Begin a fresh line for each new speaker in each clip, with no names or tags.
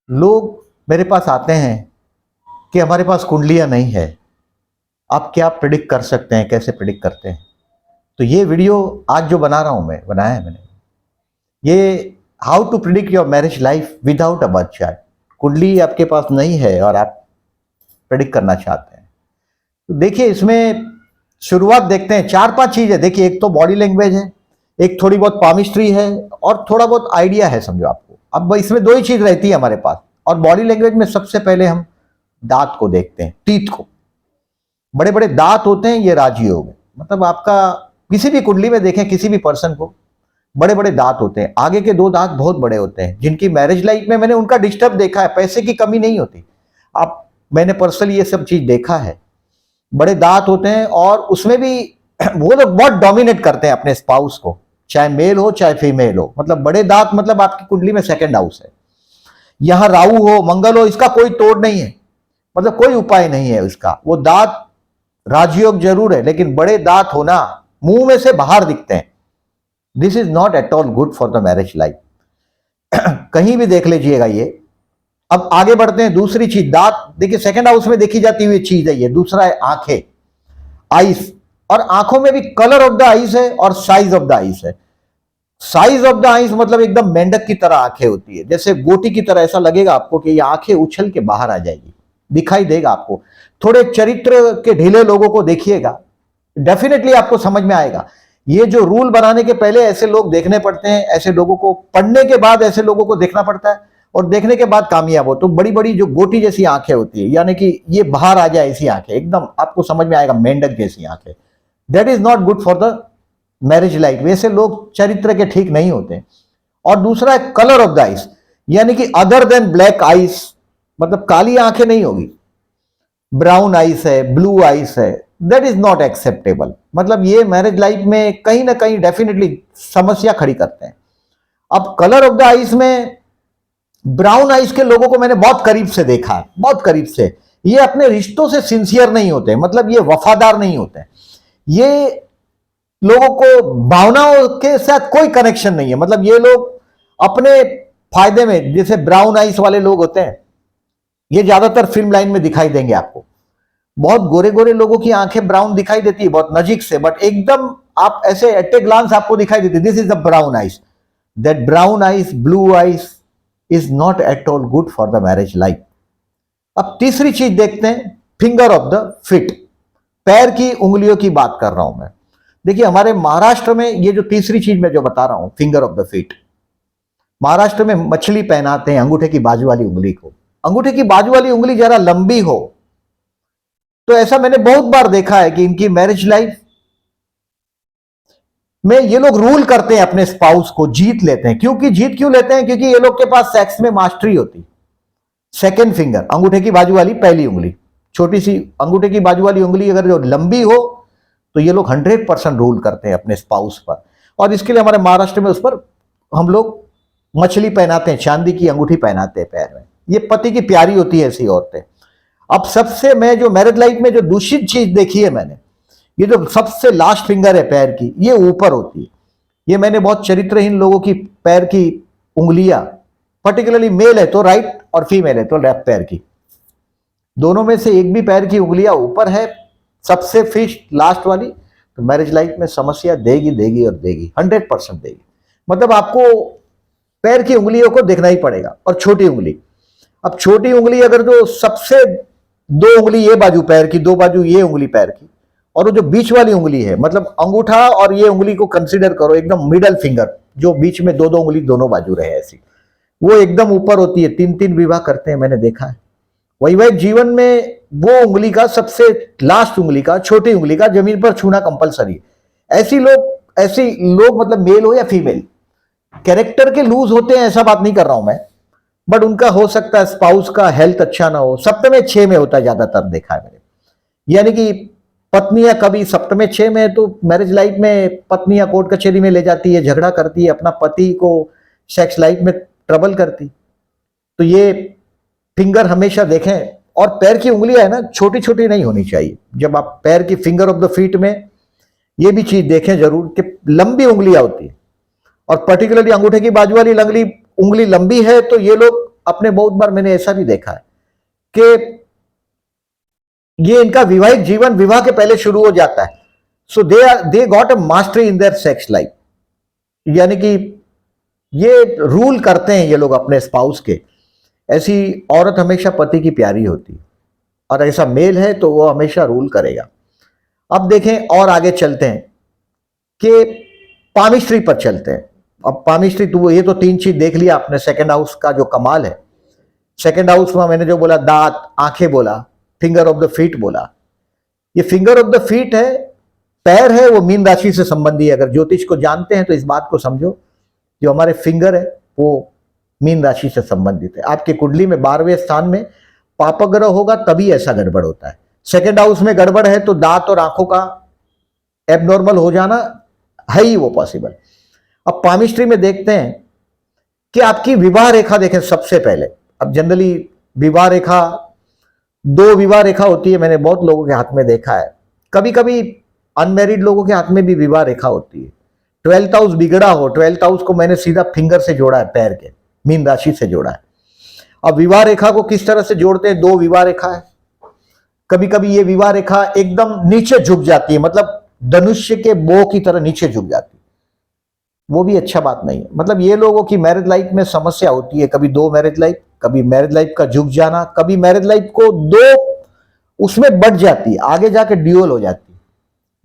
लोग मेरे पास आते हैं कि हमारे पास कुंडलियां नहीं है, आप क्या प्रिडिक्ट कर सकते हैं, कैसे प्रिडिक्ट करते हैं। तो ये वीडियो आज जो बना रहा हूं मैं, बनाया है मैंने, ये how to predict your marriage life without a birth chart. कुंडली आपके पास नहीं है और आप प्रिडिक्ट करना चाहते हैं, तो देखिए इसमें शुरुआत देखते हैं। चार पांच चीजें देखिए, एक तो बॉडी लैंग्वेज है, एक थोड़ी बहुत पामिस्ट्री है और थोड़ा बहुत आइडिया है, समझो आपको। अब इसमें दो ही चीज रहती है हमारे पास। और बॉडी लैंग्वेज में सबसे पहले हम दांत को देखते हैं, टीथ को। बड़े बड़े दांत होते हैं, ये राजयोग है। मतलब आपका किसी भी कुंडली में देखें, किसी भी पर्सन को बड़े बड़े दांत होते हैं, आगे के दो दांत बहुत बड़े होते हैं, जिनकी मैरिज लाइफ में मैंने उनका डिस्टर्ब देखा है। पैसे की कमी नहीं होती, आप मैंने पर्सनली ये सब चीज देखा है। बड़े दांत होते हैं और उसमें भी वो लोग बहुत डोमिनेट करते हैं अपने स्पाउस को, चाहे मेल हो चाहे फीमेल हो। मतलब बड़े दांत, मतलब आपकी कुंडली में सेकंड हाउस है, यहां राहु हो मंगल हो, इसका कोई तोड़ नहीं है, मतलब कोई उपाय नहीं है इसका। वो दांत राजयोग जरूर है, लेकिन बड़े दांत होना मुंह में से बाहर दिखते हैं, this is not at all good for the marriage life. कहीं भी देख लीजिएगा ये। अब आगे बढ़ते हैं, दूसरी चीज दांत देखिए सेकंड हाउस में देखी जाती हुई चीज है ये। दूसरा है आंखें, आईज। और आंखों में भी कलर ऑफ द आईज है और साइज ऑफ द आईज है। साइज ऑफ द आईज मतलब एकदम मेंढक की तरह आंखें होती है, जैसे गोटी की तरह। ऐसा लगेगा आपको कि ये आंखें उछल के बाहर आ जाएगी, दिखाई देगा आपको। थोड़े चरित्र के ढीले लोगों को देखिएगा, डेफिनेटली आपको समझ में आएगा। ये जो रूल बनाने के पहले ऐसे लोग देखने पड़ते हैं, ऐसे लोगों को पढ़ने के बाद ऐसे लोगों को देखना पड़ता है, और देखने के बाद कामयाब हो। तो बड़ी बड़ी जो गोटी जैसी आंखें होती है, यानी कि ये बाहर आ जाए ऐसी आंखें, एकदम आपको समझ में आएगा मेंढक जैसी आंखें, that is not good for the marriage life. वैसे लोग चरित्र के ठीक नहीं होते। और दूसरा है कलर ऑफ द आइज, यानी कि अदर देन ब्लैक आइज, मतलब काली आंखें नहीं होगी, ब्राउन आइज है, ब्लू आइज है, दैट इज नॉट एक्सेप्टेबल। मतलब ये मैरिज लाइफ में कहीं ना कहीं डेफिनेटली समस्या खड़ी करते हैं। अब कलर ऑफ द आइज में ब्राउन आइज के लोगों को मैंने बहुत करीब से देखा है, बहुत करीब से। ये अपने रिश्तों से सिंसियर नहीं होते, मतलब ये वफादार नहीं होते। ये लोगों को भावनाओं के साथ कोई कनेक्शन नहीं है। मतलब ये लोग अपने फायदे में, जैसे ब्राउन आइज वाले लोग होते हैं, ये ज्यादातर फिल्म लाइन में दिखाई देंगे आपको। बहुत गोरे गोरे लोगों की आंखें ब्राउन दिखाई देती है बहुत नजीक से, बट एकदम आप ऐसे एट ए ग्लांस आपको दिखाई देती है, this is the brown eyes. That brown eyes, blue eyes is not at all good for the marriage life. अब तीसरी चीज देखते हैं, फिंगर ऑफ द फिट, पैर की उंगलियों की बात कर रहा हूं मैं। देखिए हमारे महाराष्ट्र में ये जो तीसरी चीज मैं जो बता रहा हूं, finger of the fit, Maharashtra में मछली पहनाते हैं अंगूठे की बाजू वाली उंगली को। अंगूठे की बाजू वाली उंगली जरा लंबी हो तो ऐसा मैंने बहुत बार देखा है कि इनकी मैरिज लाइफ में ये लोग रूल करते हैं अपने स्पाउस को, जीत लेते हैं। क्योंकि जीत क्यों लेते हैं? क्योंकि ये लोग के पास सेक्स में मास्टरी होती। सेकेंड फिंगर, अंगूठे की बाजू वाली पहली उंगली, छोटी सी अंगूठे की बाजू वाली उंगली अगर जो लंबी हो तो ये लोग 100% रूल करते हैं अपने स्पाउस पर। और इसके लिए हमारे महाराष्ट्र में उस पर हम लोग मछली पहनाते हैं, चांदी की अंगूठी पहनाते हैं पैर में। ये पति की प्यारी होती है ऐसी औरतें। अब सबसे मैं जो मैरिज लाइफ में जो दूषित चीज देखी है मैंने, ये जो सबसे लास्ट फिंगर है पैर की, ये ऊपर होती है। ये मैंने बहुत चरित्रहीन लोगों की पैर की उंगलियां, पर्टिकुलरली मेल है तो राइट और फीमेल है तो लेफ्ट पैर की, दोनों में से एक भी पैर की उंगलियां ऊपर है, सबसे फिश लास्ट वाली, तो मैरिज लाइफ में समस्या देगी देगी और देगी, 100% देगी। मतलब आपको पैर की उंगलियों को देखना ही पड़ेगा। और छोटी उंगली, अब छोटी उंगली अगर जो सबसे दो उंगली ये बाजू पैर की, दो बाजू ये उंगली पैर की, और वो जो बीच वाली उंगली है, मतलब अंगूठा और ये उंगली को कंसीडर करो एकदम मिडल फिंगर, जो बीच में दो दो उंगली दोनों बाजू रहे ऐसी, वो एकदम ऊपर होती है। 3-3 विवाह करते हैं, मैंने देखा है। वैवाहिक जीवन में वो उंगली का सबसे लास्ट उंगली का, छोटी उंगली का जमीन पर छूना कंपलसरी। ऐसे लोग मतलब मेल हो या फीमेल, कैरेक्टर के लूज होते हैं, ऐसा बात नहीं कर रहा हूं मैं, बट उनका हो सकता है स्पाउस का हेल्थ अच्छा ना हो। सप्तम 6 में होता है ज्यादातर, देखा है मैंने। यानी कि पत्नियां कभी सप्तम 6 में, तो मैरिज लाइफ में पत्नियां कोर्ट कचहरी में ले जाती है, झगड़ा करती है, अपना पति को सेक्स लाइफ में ट्रबल करती। तो ये फिंगर हमेशा देखें। और पैर की उंगलियां है ना, छोटी छोटी नहीं होनी चाहिए। जब आप पैर की फिंगर ऑफ द फीट में ये भी चीज देखें जरूर कि लंबी उंगलियां होती है, और पर्टिकुलरली अंगूठे की बाजू वाली उंगली लंबी है तो ये लोग अपने बहुत बार मैंने ऐसा भी देखा है कि ये इनका विवाहिक जीवन विवाह के पहले शुरू हो जाता है। So they got a mastery in their sex life, यानी कि ये रूल करते हैं ये लोग अपने स्पाउस के। ऐसी औरत हमेशा पति की प्यारी होती है, और ऐसा मेल है तो वो हमेशा रूल करेगा। अब देखें और आगे चलते हैं कि पामिस्ट्री पर चलते हैं। अब पामिस्ट्री तो ये तो 3 चीज देख लिया आपने सेकंड हाउस का जो कमाल है। सेकंड हाउस में मैंने जो बोला, दांत, आंखें बोला, फिंगर ऑफ द फीट बोला। ये फिंगर ऑफ द फीट है, पैर है, वो मीन राशि से संबंधी है। अगर ज्योतिष को जानते हैं तो इस बात को समझो, जो हमारे फिंगर है वो मीन राशि से संबंधित है। आपकी कुंडली में 12वें स्थान में पापग्रह होगा तभी ऐसा गड़बड़ होता है। सेकंड हाउस में गड़बड़ है तो दांत और आंखों का एबनॉर्मल हो जाना है ही वो पॉसिबल। अब पामिस्ट्री में देखते हैं कि आपकी विवाह रेखा देखें सबसे पहले। अब जनरली विवाह रेखा 2 विवाह रेखा होती है, मैंने बहुत लोगों के हाथ में देखा है। कभी कभी अनमैरिड लोगों के हाथ में भी विवाह रेखा होती है। 12th हाउस बिगड़ा हो, 12th हाउस को मैंने सीधा फिंगर से जोड़ा है, पैर के मीन राशि से जोड़ा है। अब विवाह रेखा को किस तरह से जोड़ते हैं? 2 विवाह रेखा है। कभी कभी ये विवाह रेखा एकदम नीचे झुक जाती है, मतलब धनुष्य के बो की तरह नीचे झुक जाती है। वो भी अच्छा बात नहीं है। मतलब ये लोगों की मैरिज लाइफ में समस्या होती है, कभी 2 मैरिज लाइफ, कभी मैरिज लाइफ का झुक जाना, कभी मैरिज लाइफ को 2 उसमें बढ़ जाती है, आगे जाके ड्यूअल हो जाती है,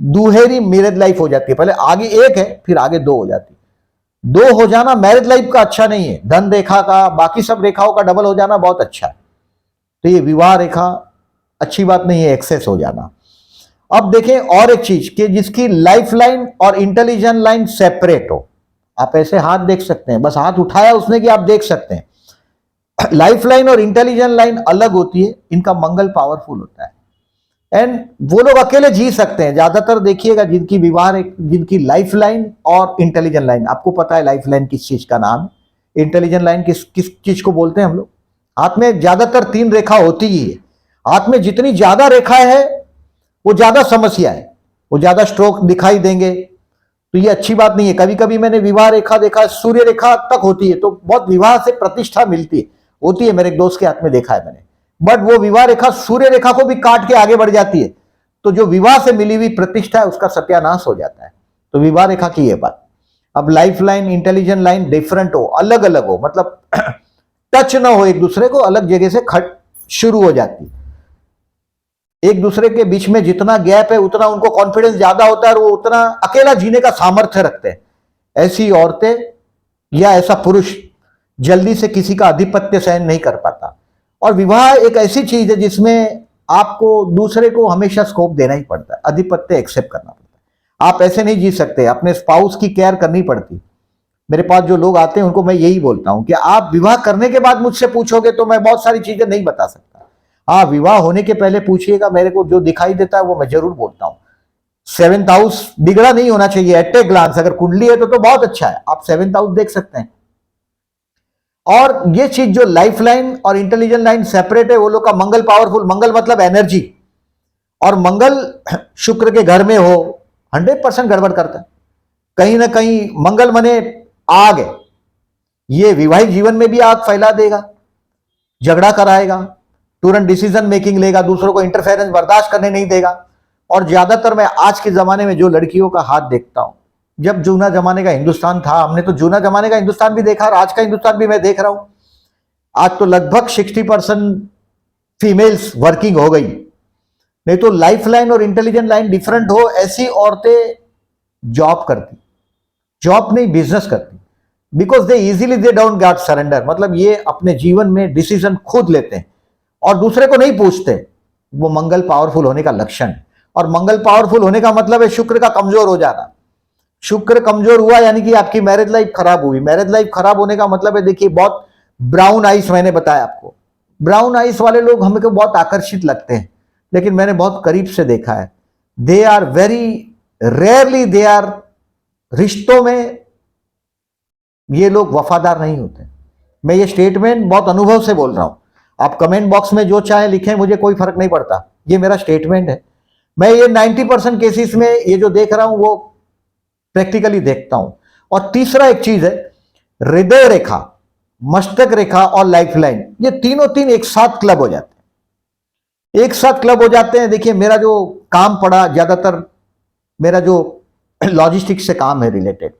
दुहेरी मैरिज लाइफ हो जाती है। पहले आगे 1 है फिर आगे 2 हो जाती है। 2 हो जाना मैरिज लाइफ का अच्छा नहीं है। धन रेखा का, बाकी सब रेखाओं का डबल हो जाना बहुत अच्छा है। तो ये विवाह रेखा अच्छी बात नहीं है, एक्सेस हो जाना। अब देखें और एक चीज कि जिसकी लाइफ लाइन और इंटेलिजेंट लाइन सेपरेट हो। आप ऐसे हाथ देख सकते हैं, बस हाथ उठाया उसने कि आप देख सकते हैं। लाइफ लाइन और इंटेलिजेंट लाइन अलग होती है, इनका मंगल पावरफुल होता है एंड वो लोग अकेले जी सकते हैं। ज्यादातर देखिएगा जिनकी विवाह, जिनकी लाइफ लाइन और इंटेलिजेंट लाइन, आपको पता है लाइफ लाइन किस चीज का नाम है, इंटेलिजेंट लाइन किस किस चीज को बोलते हैं हम लोग। हाथ में ज्यादातर 3 रेखा होती ही है। हाथ में जितनी ज्यादा रेखाएं है वो ज्यादा समस्या है, वो ज्यादा स्ट्रोक दिखाई देंगे, तो ये अच्छी बात नहीं है। कभी कभी मैंने विवाह रेखा देखा, सूर्य रेखा तक होती है, तो बहुत विवाह से प्रतिष्ठा मिलती है, होती है। मेरे एक दोस्त के हाथ में देखा है मैंने, बट वो विवाह रेखा सूर्य रेखा को भी काट के आगे बढ़ जाती है, तो जो विवाह से मिली हुई प्रतिष्ठा है उसका सत्यानाश हो जाता है। तो विवाह रेखा की ये बात। अब life line, intelligent line different हो, अलग अलग हो, मतलब टच ना हो एक दूसरे को, अलग जगह से खट शुरू हो जाती है। एक दूसरे के बीच में जितना गैप है उतना उनको कॉन्फिडेंस ज्यादा होता है और वो उतना अकेला जीने का सामर्थ्य रखते हैं। ऐसी औरतें या ऐसा पुरुष जल्दी से किसी का आधिपत्य सहन नहीं कर पाता। और विवाह एक ऐसी चीज है जिसमें आपको दूसरे को हमेशा स्कोप देना ही पड़ता है, आधिपत्य एक्सेप्ट करना पड़ता है। आप ऐसे नहीं जी सकते, अपने स्पाउस की केयर करनी पड़ती। मेरे पास जो लोग आते हैं उनको मैं यही बोलता हूं कि आप विवाह करने के बाद मुझसे पूछोगे तो मैं बहुत सारी चीजें नहीं बता सकता। हाँ, विवाह होने के पहले पूछिएगा, मेरे को जो दिखाई देता है वो मैं जरूर बोलता हूं। 7th हाउस बिगड़ा नहीं होना चाहिए एट ए ग्लांस। अगर कुंडली है तो बहुत अच्छा है, आप 7th हाउस देख सकते हैं। और ये चीज जो लाइफ लाइन और इंटेलिजेंट लाइन सेपरेट है, वो लोग का मंगल पावरफुल। मंगल मतलब एनर्जी, और मंगल शुक्र के घर में हो 100% गड़बड़ करता है। कहीं ना कहीं मंगल मने आग है, ये विवाहिक जीवन में भी आग फैला देगा, झगड़ा कराएगा, तुरंत डिसीजन मेकिंग लेगा, दूसरों को इंटरफेरेंस बर्दाश्त करने नहीं देगा। और ज्यादातर मैं आज के जमाने में जो लड़कियों का हाथ देखता हूं, जब जूना जमाने का हिंदुस्तान था, हमने तो जूना जमाने का हिंदुस्तान भी देखा और आज का हिंदुस्तान भी मैं देख रहा हूं। आज तो लगभग 60% फीमेल्स वर्किंग हो गई। नहीं तो लाइफ लाइन और इंटेलिजेंट लाइन डिफरेंट हो, ऐसी औरतें जॉब करती, जॉब नहीं बिजनेस करती, because they easily they don't get surrender. मतलब ये अपने जीवन में डिसीजन खुद लेते हैं और दूसरे को नहीं पूछते। वो मंगल पावरफुल होने का लक्षण है। और मंगल पावरफुल होने का मतलब है शुक्र का कमजोर हो जाना। शुक्र कमजोर हुआ यानी कि आपकी मैरिज लाइफ खराब हुई। मैरिज लाइफ खराब होने का मतलब है, देखिए, बहुत ब्राउन आइस, मैंने बताया आपको, ब्राउन आइस वाले लोग हमको बहुत आकर्षित लगते हैं, लेकिन मैंने बहुत करीब से देखा है, they are very rarely, they are, रिश्तों में ये लोग वफादार नहीं होते। मैं ये स्टेटमेंट बहुत अनुभव से बोल रहा हूं। आप कमेंट बॉक्स में जो चाहे लिखें, मुझे कोई फर्क नहीं पड़ता, ये मेरा स्टेटमेंट है। मैं ये 90% केसेस में ये जो देख रहा हूं वो प्रैक्टिकली देखता हूं। और तीसरा एक चीज है, हृदय रेखा, मस्तक रेखा और लाइफ लाइन, ये तीनों तीन एक साथ क्लब हो जाते हैं, एक साथ क्लब हो जाते हैं। देखिए मेरा जो काम पड़ा, ज्यादातर मेरा जो लॉजिस्टिक से काम है रिलेटेड,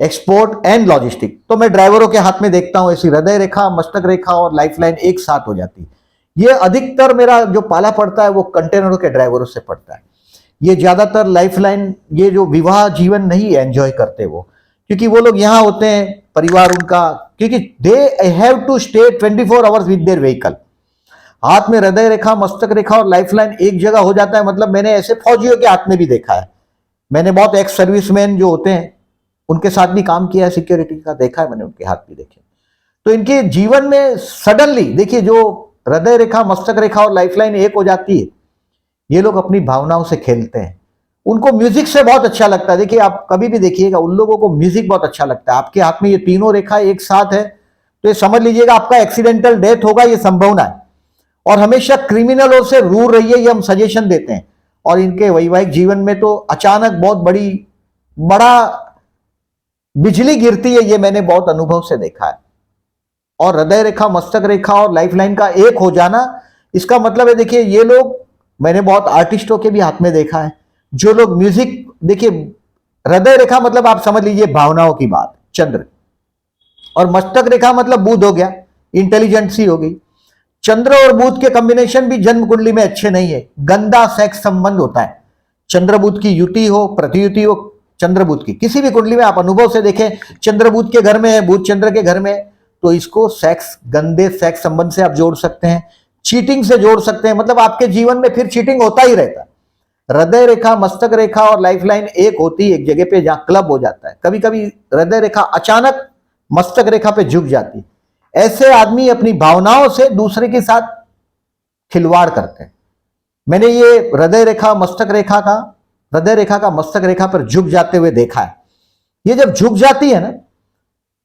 एक्सपोर्ट एंड लॉजिस्टिक, तो मैं ड्राइवरों के हाथ में देखता हूं ऐसी हृदय रेखा, मस्तक रेखा और लाइफ लाइन एक साथ हो जाती है। ये अधिकतर मेरा जो पाला पड़ता है वो कंटेनरों के ड्राइवरों से पड़ता है। ये ज्यादातर लाइफ लाइन, ये जो विवाह जीवन नहीं एंजॉय करते वो, क्योंकि वो लोग यहां होते हैं, परिवार उनका, क्योंकि they have to stay 24 hours with their vehicle. हाथ में हृदय रेखा, मस्तक रेखा और लाइफ लाइन एक जगह हो जाता है। मतलब मैंने ऐसे फौजियों के हाथ में भी देखा है, मैंने बहुत एक्स सर्विसमैन जो होते हैं उनके साथ भी काम किया है, सिक्योरिटी का देखा है मैंने, उनके हाथ भी देखे। तो इनके जीवन में सडनली देखिए जो हृदय रेखा, मस्तक रेखा और लाइफ लाइन एक हो जाती है, ये लोग अपनी भावनाओं से खेलते हैं। उनको म्यूजिक से बहुत अच्छा लगता है। देखिए आप कभी भी देखिएगा, उन लोगों को म्यूजिक बहुत अच्छा लगता है। आपके हाथ में ये तीनों रेखा एक साथ है तो ये समझ लीजिएगा आपका एक्सीडेंटल डेथ होगा, ये संभावना है। और हमेशा क्रिमिनलों से दूर रहिए, ये हम सजेशन देते हैं। और इनके वैवाहिक जीवन में तो अचानक बहुत बड़ा बिजली गिरती है, ये मैंने बहुत अनुभव से देखा है। और हृदय रेखा, मस्तक रेखा और लाइफ लाइन का एक हो जाना, इसका मतलब है देखिए ये लोग, मैंने बहुत आर्टिस्टों के भी हाथ में देखा है, जो लोग म्यूजिक, देखिए हृदय रेखा मतलब आप समझ लीजिए भावनाओं की बात, चंद्र, और मस्तक रेखा मतलब बुध हो गया, इंटेलिजेंसी हो गई। चंद्र और बुध के कॉम्बिनेशन भी जन्म कुंडली में अच्छे नहीं है, गंदा सेक्स संबंध होता है। चंद्र बुध की युति हो, प्रतियुति हो, चंद्र बुध की किसी भी कुंडली में आप अनुभव से देखें, चंद्र बुध के घर में है, बुध चंद्र के घर में, तो इसको सेक्स, गंदे सेक्स संबंध से आप जोड़ सकते हैं, चीटिंग से जोड़ सकते हैं। मतलब आपके जीवन में फिर चीटिंग होता ही रहता है। हृदय रेखा, मस्तक रेखा और लाइफ लाइन एक होती है एक जगह पे जहां क्लब हो जाता है। कभी कभी हृदय रेखा अचानक मस्तक रेखा पे झुक जाती है। ऐसे आदमी अपनी भावनाओं से दूसरे के साथ खिलवाड़ करते हैं। मैंने ये हृदय रेखा का मस्तक रेखा पर झुक जाते हुए देखा है। ये जब झुक जाती है ना,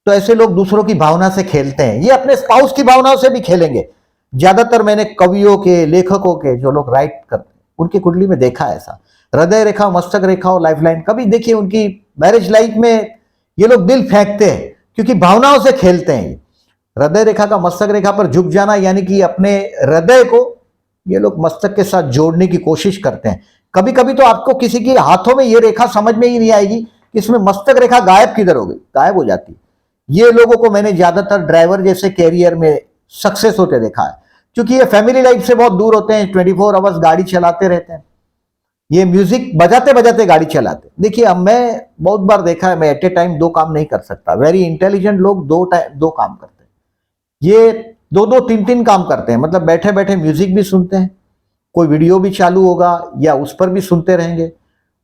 तो ऐसे लोग दूसरों की भावना से खेलते हैं। ये अपने स्पाउस की भावनाओं से भी खेलेंगे। ज्यादातर मैंने कवियों के, लेखकों के, जो लोग राइट करते हैं, उनकी कुंडली में देखा है ऐसा। हृदय रेखा, मस्तक रेखा और लाइफ लाइन, कभी देखिए उनकी मैरिज लाइफ में ये लोग दिल फेंकते हैं क्योंकि भावनाओं से खेलते हैं। हृदय रेखा का मस्तक रेखा पर झुक जाना यानी कि अपने हृदय को ये लोग मस्तक के साथ जोड़ने की कोशिश करते हैं। कभी कभी तो आपको किसी के हाथों में ये रेखा समझ में ही नहीं आएगी कि इसमें मस्तक रेखा गायब किधर हो गई, गायब हो जाती है। ये लोगों को मैंने ज्यादातर ड्राइवर जैसे कैरियर में सक्सेस होते देखा है, क्योंकि ये फैमिली लाइफ से बहुत दूर होते हैं, 24 आवर्स गाड़ी चलाते रहते हैं, ये म्यूजिक बजाते बजाते गाड़ी चलाते। देखिए अब मैं बहुत बार देखा है, मैं एट ए टाइम 2 काम नहीं कर सकता। वेरी इंटेलिजेंट लोग 2 काम करते हैं, ये 2 3 काम करते हैं। मतलब बैठे बैठे म्यूजिक भी सुनते हैं, कोई वीडियो भी चालू होगा या उस पर भी सुनते रहेंगे,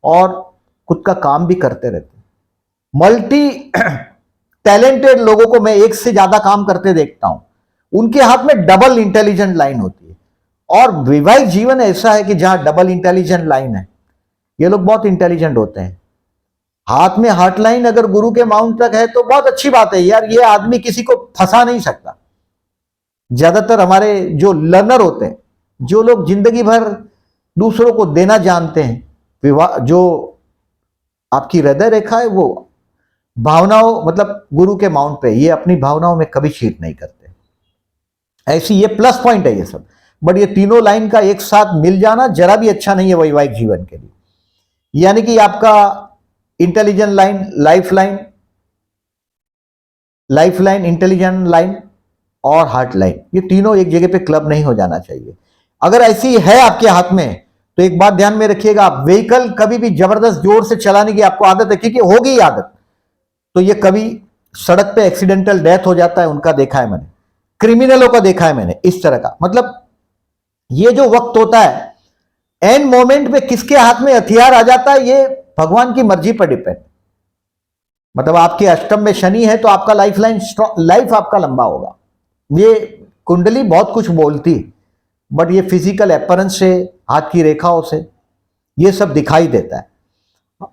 और खुद का काम भी करते रहते हैं। मल्टी टैलेंटेड लोगों को मैं एक से ज्यादा काम करते देखता हूं, उनके हाथ में डबल इंटेलिजेंट लाइन होती है। और वैवाहिक जीवन ऐसा है कि जहां डबल इंटेलिजेंट लाइन है, ये लोग बहुत इंटेलिजेंट होते हैं। हाथ में हार्ट लाइन अगर गुरु के माउंट तक है तो बहुत अच्छी बात है यार, ये आदमी किसी को फंसा नहीं सकता। ज्यादातर हमारे जो लर्नर होते हैं, जो लोग जिंदगी भर दूसरों को देना जानते हैं, विवाह, जो आपकी हृदय रेखा है वो भावनाओं, मतलब गुरु के माउंट पे, ये अपनी भावनाओं में कभी चीट नहीं करते। ऐसी ये प्लस पॉइंट है ये सब। बट ये तीनों लाइन का एक साथ मिल जाना जरा भी अच्छा नहीं है वैवाहिक जीवन के लिए। यानी कि आपका intelligent line, life line, intelligent line और हार्ट लाइन, ये तीनों एक जगह पे क्लब नहीं हो जाना चाहिए। अगर ऐसी है आपके हाथ में तो एक बात ध्यान में रखिएगा, आप व्हीकल कभी भी जबरदस्त जोर से चलाने की आपको आदत है, क्योंकि होगी आदत, तो ये कभी सड़क पे एक्सीडेंटल डेथ हो जाता है, उनका देखा है मैंने, क्रिमिनलों का देखा है मैंने इस तरह का। मतलब ये जो वक्त होता है, एंड मोमेंट में किसके हाथ में हथियार आ जाता है, ये भगवान की मर्जी पर डिपेंड। मतलब आपके अष्टम में शनि है तो आपका लाइफ आपका लंबा होगा। ये कुंडली बहुत कुछ बोलती, बट ये फिजिकल अपीयरेंस से, हाथ की रेखाओं से ये सब दिखाई देता है।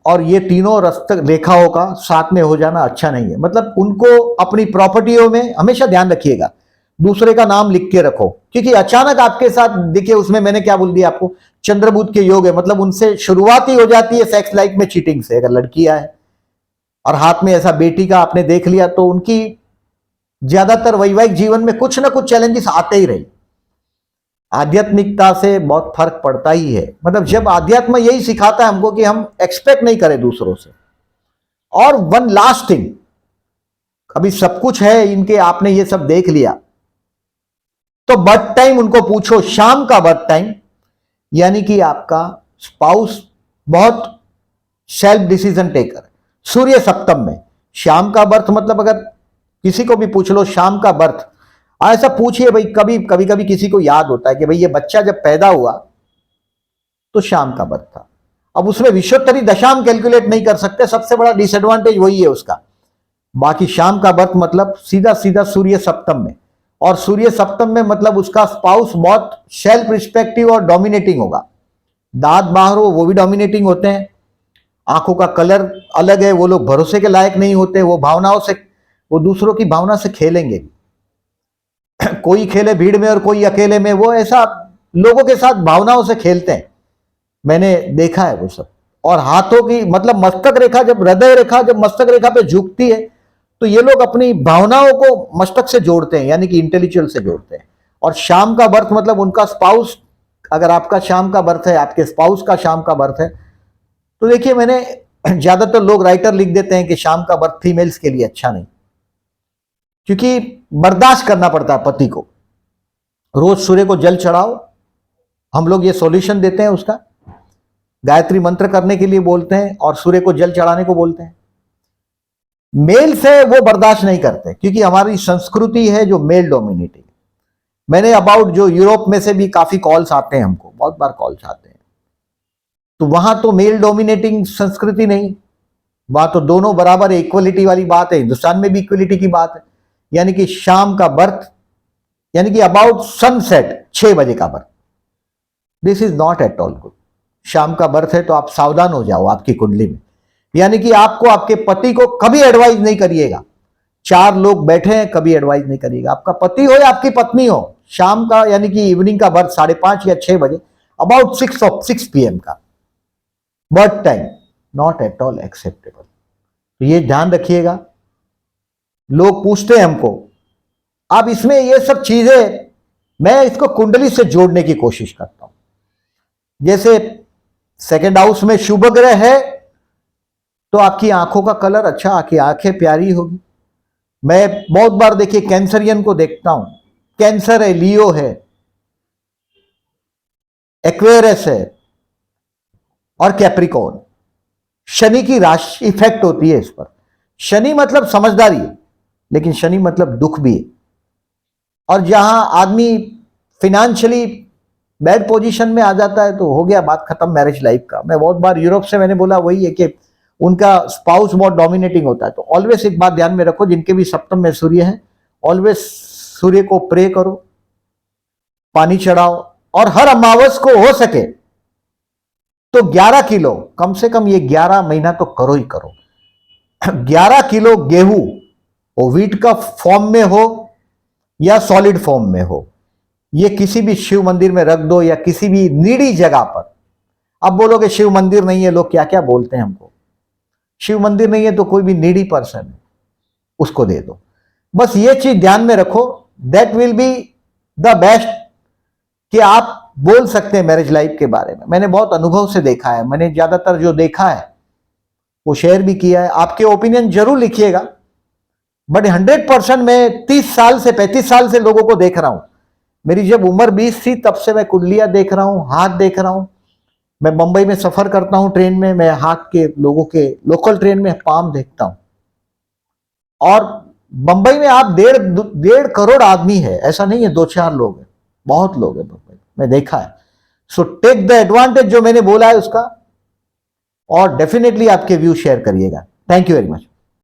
और ये तीनों रेखाओं का साथ में हो जाना अच्छा नहीं है। मतलब उनको अपनी प्रॉपर्टियों में हमेशा ध्यान रखिएगा, दूसरे का नाम लिख के रखो, क्योंकि अचानक आपके साथ, देखिए उसमें मैंने क्या बोल दिया आपको, चंद्रबुध के योग है। मतलब उनसे शुरुआत ही हो जाती है सेक्स लाइफ में चीटिंग से, अगर लड़कियां है और हाथ में ऐसा बेटी का आपने देख लिया तो उनकी ज्यादातर वैवाहिक जीवन में कुछ ना कुछ चैलेंजेस आते ही रहे। आध्यात्मिकता से बहुत फर्क पड़ता ही है। मतलब जब आध्यात्म यही सिखाता है हमको कि हम एक्सपेक्ट नहीं करें दूसरों से। और वन लास्ट थिंग, अभी सब कुछ है इनके, आपने ये सब देख लिया, तो बर्थ टाइम उनको पूछो, शाम का बर्थ टाइम, यानी कि आपका स्पाउस बहुत सेल्फ डिसीजन टेकर, सूर्य सप्तम में, शाम का बर्थ मतलब अगर किसी को भी पूछ लो शाम का बर्थ, ऐसा पूछिए भाई, कभी कभी किसी को याद होता है कि भाई ये बच्चा जब पैदा हुआ तो शाम का बर्थ था। अब उसमें विश्वोत्तरी दशा हम कैलकुलेट नहीं कर सकते, सबसे बड़ा डिसएडवांटेज वही है उसका। बाकी शाम का बर्थ मतलब सीधा सीधा सूर्य सप्तम में, और सूर्य सप्तम में मतलब उसका स्पाउस बहुत सेल्फ रिस्पेक्टिव और डोमिनेटिंग होगा। दांत बाहर हो वो भी डोमिनेटिंग होते हैं, आंखों का कलर अलग है, वो लोग भरोसे के लायक नहीं होते, वो भावनाओं से, वो दूसरों की भावना से खेलेंगे। कोई खेले भीड़ में और कोई अकेले में, वो ऐसा लोगों के साथ भावनाओं से खेलते हैं, मैंने देखा है वो सब। और हाथों की मतलब मस्तक रेखा, जब हृदय रेखा जब मस्तक रेखा पे झुकती है तो ये लोग अपनी भावनाओं को मस्तक से जोड़ते हैं, यानी कि इंटेलेक्चुअल से जोड़ते हैं। और शाम का बर्थ मतलब उनका स्पाउस, अगर आपका शाम का बर्थ है, आपके स्पाउस का शाम का बर्थ है, तो देखिए मैंने ज्यादातर लोग राइटर लिख देते हैं कि शाम का बर्थ फीमेल्स के लिए अच्छा नहीं, क्योंकि बर्दाश्त करना पड़ता है पति को। रोज सूर्य को जल चढ़ाओ, हम लोग ये सॉल्यूशन देते हैं उसका, गायत्री मंत्र करने के लिए बोलते हैं और सूर्य को जल चढ़ाने को बोलते हैं। मेल से वो बर्दाश्त नहीं करते, क्योंकि हमारी संस्कृति है जो मेल डोमिनेटिंग। मैंने अबाउट जो यूरोप में से भी काफी कॉल्स आते हैं हमको, बहुत बार कॉल्स आते हैं, तो वहां तो मेल डोमिनेटिंग संस्कृति नहीं, वहां तो दोनों बराबर इक्वलिटी वाली बात है। हिंदुस्तान में भी इक्वलिटी की बात है, यानी कि शाम का बर्थ यानी कि अबाउट सनसेट 6 बजे का birth, this is not at all good. शाम का बर्थ है तो आप सावधान हो जाओ आपकी कुंडली में, यानी कि आपको आपके पति को कभी एडवाइस नहीं करिएगा। 4 लोग बैठे हैं, कभी एडवाइस नहीं करिएगा, आपका पति हो या आपकी पत्नी हो, शाम का यानी कि इवनिंग का बर्थ 5:30 या 6 बजे, अबाउट 6 PM का birth time, not at all acceptable. तो ये ध्यान रखिएगा। लोग पूछते हैं हमको, अब इसमें ये सब चीजें मैं इसको कुंडली से जोड़ने की कोशिश करता हूं। जैसे सेकंड हाउस में शुभ ग्रह है तो आपकी आंखों का कलर अच्छा, आपकी आंखें प्यारी होगी। मैं बहुत बार देखिए कैंसरियन को देखता हूं, कैंसर है, लियो है, एक्वेरियस है और कैप्रिकॉर्न, शनि की राशि इफेक्ट होती है इस पर। शनि मतलब समझदारी है, लेकिन शनि मतलब दुख भी है। और जहां आदमी फिनेंशियली बैड पोजीशन में आ जाता है तो हो गया, बात खत्म मैरिज लाइफ का। मैं बहुत बार यूरोप से मैंने बोला वही है कि उनका स्पाउस बहुत डोमिनेटिंग होता है। तो ऑलवेज एक बात ध्यान में रखो, जिनके भी सप्तम में सूर्य है, ऑलवेज सूर्य को प्रे करो, पानी चढ़ाओ, और हर अमावस को हो सके तो 11 किलो, कम से कम ये 11 महीना तो करो ही करो, 11 किलो गेहूं, वो व्हीट का फॉर्म में हो या सॉलिड फॉर्म में हो, ये किसी भी शिव मंदिर में रख दो या किसी भी नीडी जगह पर। अब बोलोगे शिव मंदिर नहीं है, लोग क्या क्या बोलते हैं हमको। शिव मंदिर नहीं है तो कोई भी नीडी पर्सन है उसको दे दो। बस ये चीज ध्यान में रखो, that will be the best, कि आप बोल सकते हैं मैरिज लाइफ के बारे में। मैंने बहुत अनुभव से देखा है, मैंने ज्यादातर जो देखा है वो शेयर भी किया है। आपके ओपिनियन जरूर लिखिएगा, बट 100% मैं 30 साल से 35 साल से लोगों को देख रहा हूं। मेरी जब उम्र 20 थी तब से मैं कुंडलियां देख रहा हूं, हाथ देख रहा हूं। मैं बंबई में सफर करता हूं ट्रेन में, मैं हाथ के लोगों के लोकल ट्रेन में पाम देखता हूं। और बंबई में आप 1.5 करोड़ आदमी है, ऐसा नहीं है 2-4 लोग हैं, बहुत लोग हैं बंबई, मैं देखा है। सो टेक द एडवांटेज जो मैंने बोला है उसका, और डेफिनेटली आपके व्यू शेयर करिएगा। Thank you very much.